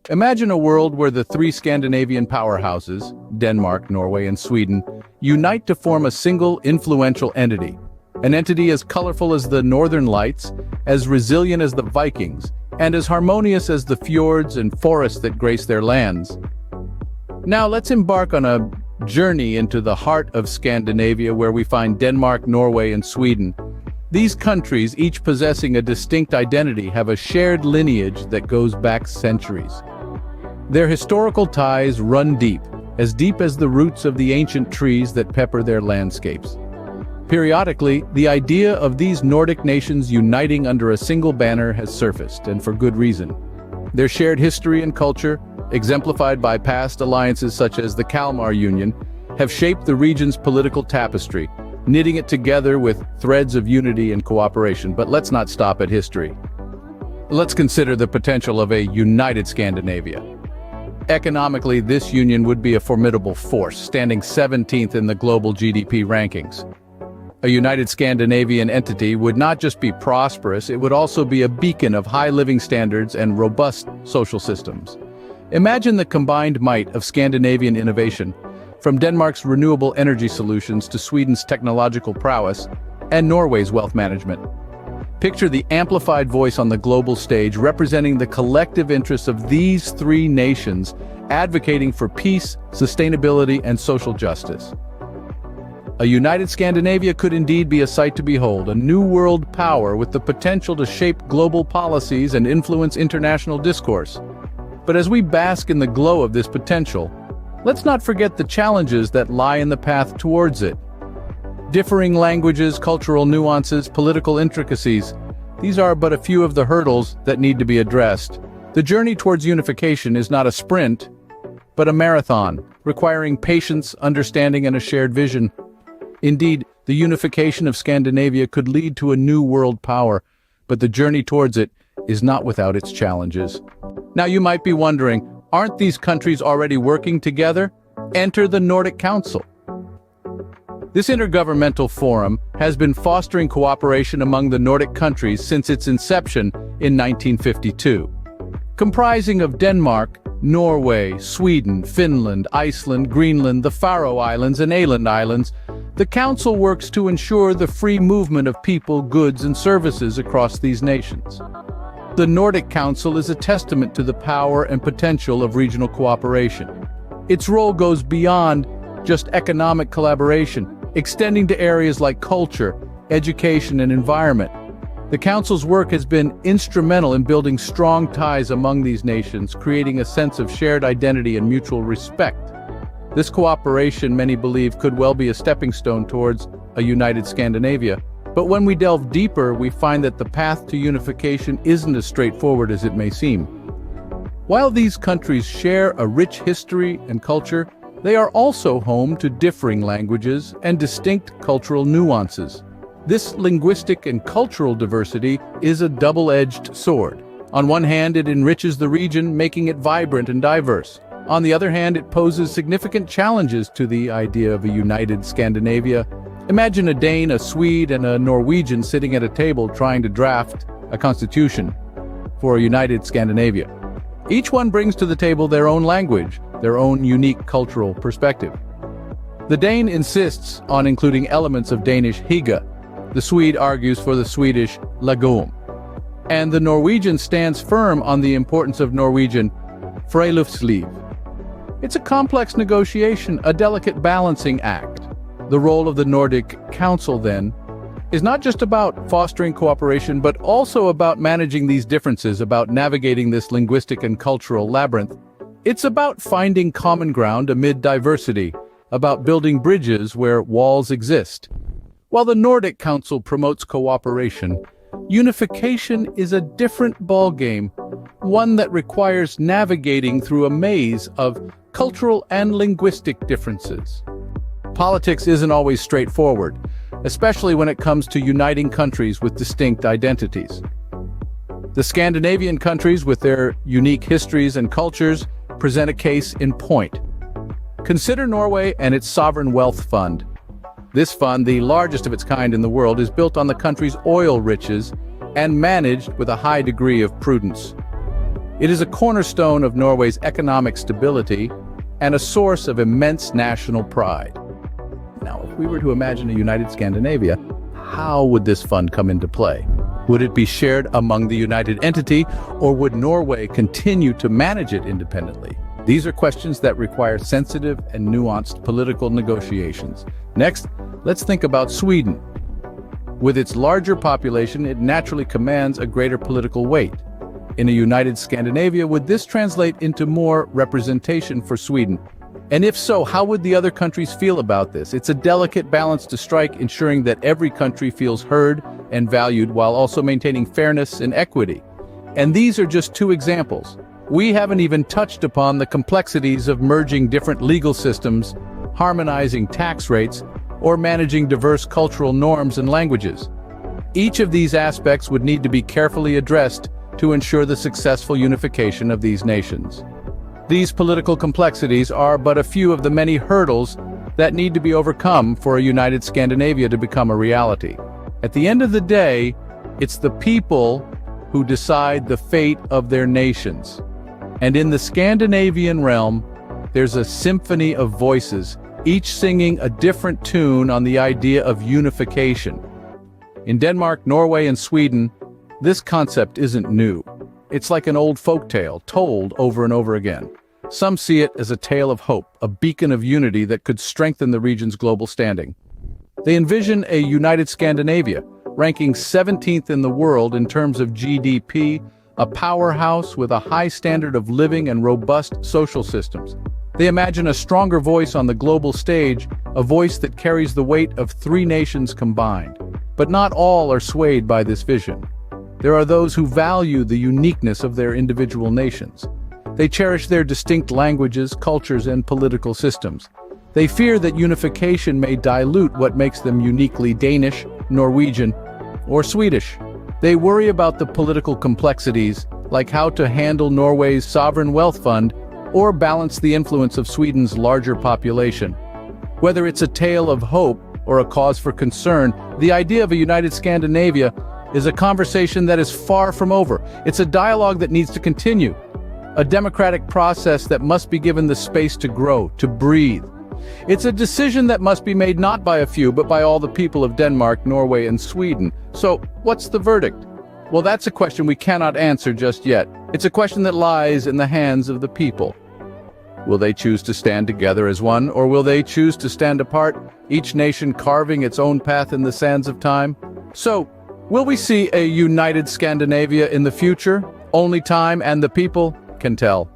Imagine a world where the three Scandinavian powerhouses, Denmark, Norway, and Sweden, unite to form a single influential entity. An entity as colorful as the Northern Lights, as resilient as the Vikings, and as harmonious as the fjords and forests that grace their lands. Now let's embark on a journey into the heart of Scandinavia, where we find Denmark, Norway, and Sweden. These countries, each possessing a distinct identity, have a shared lineage that goes back centuries. Their historical ties run deep as the roots of the ancient trees that pepper their landscapes. Periodically, the idea of these Nordic nations uniting under a single banner has surfaced, and for good reason. Their shared history and culture, exemplified by past alliances such as the Kalmar Union, have shaped the region's political tapestry, knitting it together with threads of unity and cooperation. But let's not stop at history. Let's consider the potential of a united Scandinavia. Economically, this union would be a formidable force, standing 17th in the global GDP rankings. A united Scandinavian entity would not just be prosperous, it would also be a beacon of high living standards and robust social systems. Imagine the combined might of Scandinavian innovation, from Denmark's renewable energy solutions to Sweden's technological prowess and Norway's wealth management. Picture the amplified voice on the global stage representing the collective interests of these three nations, advocating for peace, sustainability, and social justice. A united Scandinavia could indeed be a sight to behold, a new world power with the potential to shape global policies and influence international discourse. But as we bask in the glow of this potential, let's not forget the challenges that lie in the path towards it. Differing languages, cultural nuances, political intricacies, these are but a few of the hurdles that need to be addressed. The journey towards unification is not a sprint, but a marathon, requiring patience, understanding, and a shared vision. Indeed, the unification of Scandinavia could lead to a new world power, but the journey towards it is not without its challenges. Now you might be wondering, aren't these countries already working together? Enter the Nordic Council. This intergovernmental forum has been fostering cooperation among the Nordic countries since its inception in 1952. Comprising of Denmark, Norway, Sweden, Finland, Iceland, Greenland, the Faroe Islands, and Åland Islands, the Council works to ensure the free movement of people, goods, and services across these nations. The Nordic Council is a testament to the power and potential of regional cooperation. Its role goes beyond just economic collaboration, extending to areas like culture, education, and environment. The Council's work has been instrumental in building strong ties among these nations, creating a sense of shared identity and mutual respect. This cooperation, many believe, could well be a stepping stone towards a united Scandinavia. But when we delve deeper, we find that the path to unification isn't as straightforward as it may seem. While these countries share a rich history and culture, they are also home to differing languages and distinct cultural nuances. This linguistic and cultural diversity is a double-edged sword. On one hand, it enriches the region, making it vibrant and diverse. On the other hand, it poses significant challenges to the idea of a united Scandinavia. Imagine a Dane, a Swede, and a Norwegian sitting at a table trying to draft a constitution for a united Scandinavia. Each one brings to the table their own language, their own unique cultural perspective. The Dane insists on including elements of Danish hygge. The Swede argues for the Swedish lagom. And the Norwegian stands firm on the importance of Norwegian friluftsliv. It's a complex negotiation, a delicate balancing act. The role of the Nordic Council, then, is not just about fostering cooperation, but also about managing these differences, about navigating this linguistic and cultural labyrinth. It's about finding common ground amid diversity, about building bridges where walls exist. While the Nordic Council promotes cooperation, unification is a different ballgame, one that requires navigating through a maze of cultural and linguistic differences. Politics isn't always straightforward, especially when it comes to uniting countries with distinct identities. The Scandinavian countries, with their unique histories and cultures, present a case in point. Consider Norway and its sovereign wealth fund. This fund, the largest of its kind in the world, is built on the country's oil riches and managed with a high degree of prudence. It is a cornerstone of Norway's economic stability and a source of immense national pride. Now, if we were to imagine a united Scandinavia, how would this fund come into play? Would it be shared among the united entity, or would Norway continue to manage it independently? These are questions that require sensitive and nuanced political negotiations. Next, let's think about Sweden. With its larger population, it naturally commands a greater political weight. In a united Scandinavia, would this translate into more representation for Sweden? And if so, how would the other countries feel about this? It's a delicate balance to strike, ensuring that every country feels heard and valued while also maintaining fairness and equity. And these are just two examples. We haven't even touched upon the complexities of merging different legal systems, harmonizing tax rates, or managing diverse cultural norms and languages. Each of these aspects would need to be carefully addressed to ensure the successful unification of these nations. These political complexities are but a few of the many hurdles that need to be overcome for a united Scandinavia to become a reality. At the end of the day, it's the people who decide the fate of their nations. And in the Scandinavian realm, there's a symphony of voices, each singing a different tune on the idea of unification. In Denmark, Norway, and Sweden, this concept isn't new. It's like an old folktale told over and over again. Some see it as a tale of hope, a beacon of unity that could strengthen the region's global standing. They envision a united Scandinavia, ranking 17th in the world in terms of GDP, a powerhouse with a high standard of living and robust social systems. They imagine a stronger voice on the global stage, a voice that carries the weight of three nations combined. But not all are swayed by this vision. There are those who value the uniqueness of their individual nations. They cherish their distinct languages, cultures, and political systems. They fear that unification may dilute what makes them uniquely Danish, Norwegian, or Swedish. They worry about the political complexities, like how to handle Norway's sovereign wealth fund or balance the influence of Sweden's larger population. Whether it's a tale of hope or a cause for concern, the idea of a united Scandinavia is a conversation that is far from over. It's a dialogue that needs to continue, a democratic process that must be given the space to grow, to breathe. It's a decision that must be made not by a few, but by all the people of Denmark, Norway, and Sweden. So, what's the verdict? Well, that's a question we cannot answer just yet. It's a question that lies in the hands of the people. Will they choose to stand together as one, or will they choose to stand apart, each nation carving its own path in the sands of time? So, will we see a united Scandinavia in the future? Only time and the people can tell.